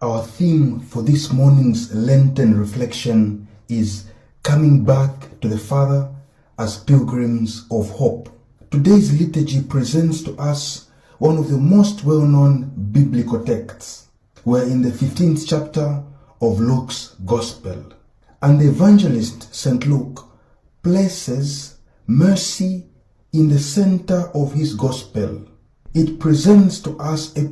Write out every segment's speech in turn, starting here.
Our theme for this morning's Lenten reflection is coming back to the Father as pilgrims of hope. Today's liturgy presents to us one of the most well-known biblical texts. We're in the 15th chapter of Luke's Gospel, and the evangelist St. Luke places mercy in the center of his Gospel. It presents to us a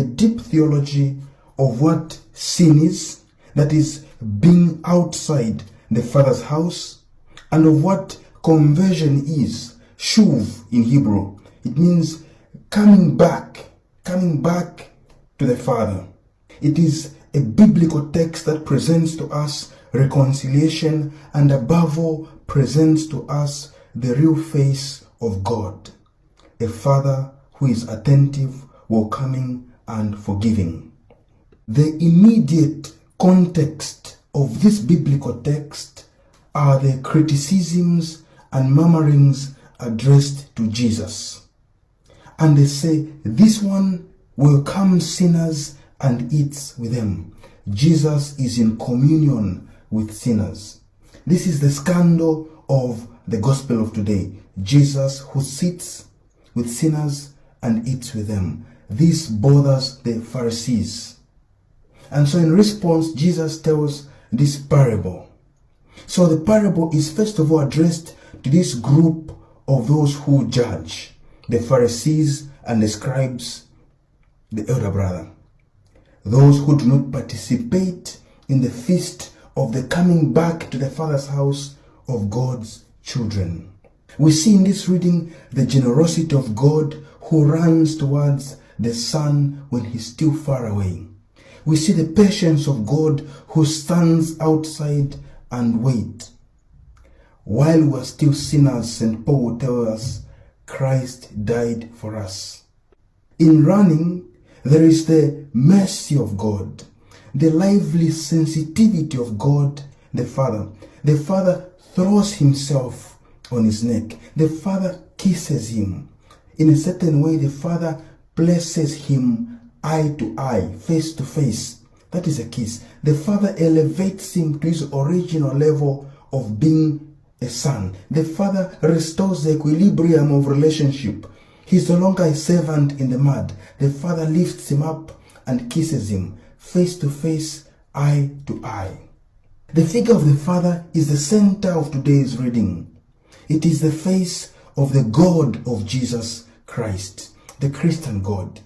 deep theology of what sin is, that is, being outside the Father's house, and of what conversion is, shuv in Hebrew. It means coming back to the Father. It is a biblical text that presents to us reconciliation and above all presents to us the real face of God, a Father who is attentive, welcoming, and forgiving. The immediate context of this biblical text are the criticisms and murmurings addressed to Jesus. And they say, this one welcomes sinners and eats with them. Jesus is in communion with sinners. This is the scandal of the gospel of today. Jesus who sits with sinners and eats with them. This bothers the Pharisees. And so in response, Jesus tells this parable. So the parable is first of all addressed to this group of those who judge, the Pharisees and the scribes, the elder brother. Those who do not participate in the feast of the coming back to the Father's house of God's children. We see in this reading the generosity of God who runs towards the Son when he's still far away. We see the patience of God who stands outside and waits. While we are still sinners, St. Paul will tell us, Christ died for us. In running, there is the mercy of God, the lively sensitivity of God, the Father. The Father throws himself on his neck. The Father kisses him. In a certain way, the Father places him eye to eye, face to face. That is a kiss. The Father elevates him to his original level of being a son. The Father restores the equilibrium of relationship. He's no longer a servant in the mud. The Father lifts him up and kisses him, face to face, eye to eye. The figure of the Father is the center of today's reading. It is the face of the God of Jesus Christ, the Christian God.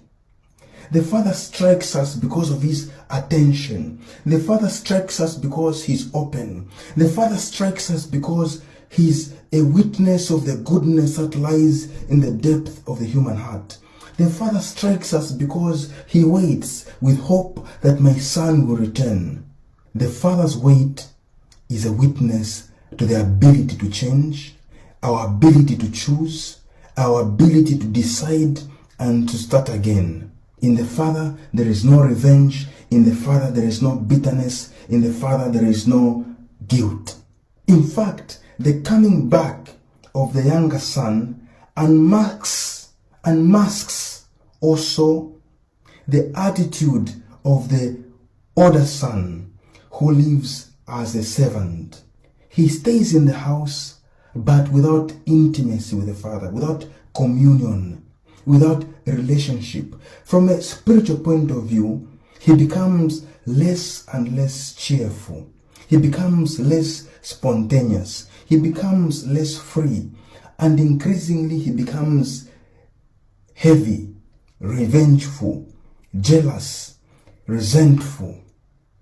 The Father strikes us because of his attention. The Father strikes us because he's open. The Father strikes us because he's a witness of the goodness that lies in the depth of the human heart. The Father strikes us because he waits with hope that my son will return. The Father's wait is a witness to the ability to change, our ability to choose, our ability to decide and to start again. In the Father, there is no revenge. In the Father, there is no bitterness. In the Father, there is no guilt. In fact, the coming back of the younger son unmasks also the attitude of the older son who lives as a servant. He stays in the house, but without intimacy with the Father, without communion, without a relationship. From a spiritual point of view, he becomes less and less cheerful. He becomes less spontaneous. He becomes less free. And increasingly he becomes heavy, revengeful, jealous, resentful.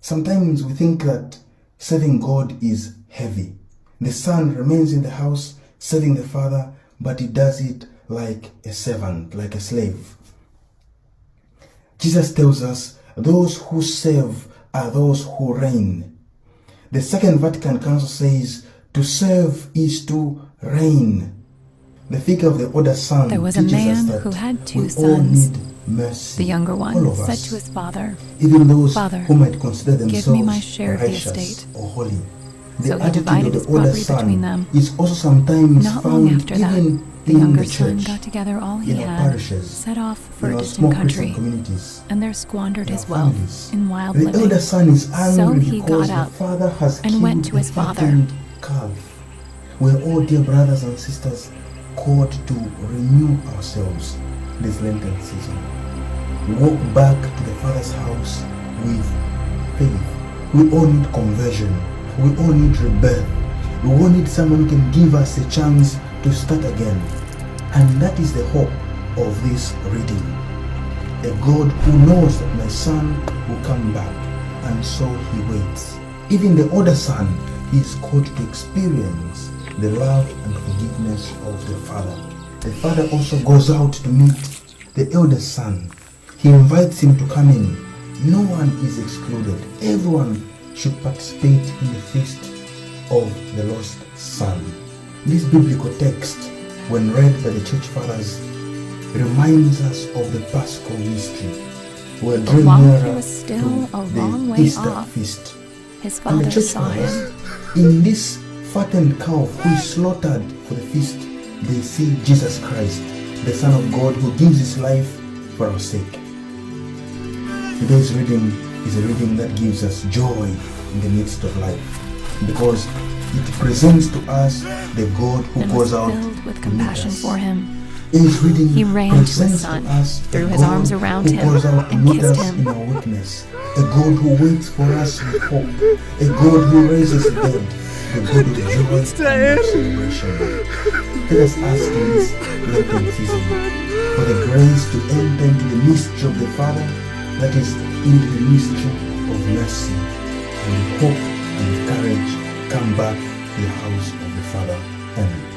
Sometimes we think that serving God is heavy. The son remains in the house serving the Father, but he does it like a servant, like a slave. Jesus tells us those who serve are those who reign. The Second Vatican Council says to serve is to reign. The figure of the older son There was a man who had two sons. Mercy. The younger one said to his father, even those "Father, who might consider themselves give me my share of the righteous estate." or holy. So The he attitude divided of the his older property between son them. is also sometimes Not long found after that, even The in younger the son church, got together all he in our had, parishes, set off for in a our distant small Christian country, communities, and there squandered in his our wealth families. in wild The living. elder son is So angry he because got the up father has and killed went to a his father. fattened calf. We're all, dear brothers and sisters, called to renew ourselves this Lenten season. Walk back to the Father's house with faith. We all need conversion. We all need rebirth. We all need someone who can give us a chance to start again. And that is the hope of this reading. A God who knows that my son will come back, and so he waits. Even the older son is called to experience the love and forgiveness of the father. The father also goes out to meet the elder son. He invites him to come in. No one is excluded. Everyone should participate in the feast of the lost son. This biblical text, when read by the church fathers, reminds us of the Paschal mystery. We're But drawing while he nearer was still to a long the way Easter off, feast. his And the father church saw fathers, him. in this fattened calf who is slaughtered for the feast, they see Jesus Christ, the Son of God, who gives his life for our sake. Today's reading is a reading that gives us joy in the midst of life, because it presents to us the God who And goes was out filled with to meet compassion us. for him. His reading He ran to his presents son, to us threw a his God arms around who him, goes out to and meet kissed us him. in our weakness, a God who waits for us with hope, a God who raises the dead, the God of joy and of celebration. Let us ask in this Lenten season for the grace to enter into the mystery of the Father, that is, into the mystery of mercy, and with hope and with courage come back to the house of the Father. Amen.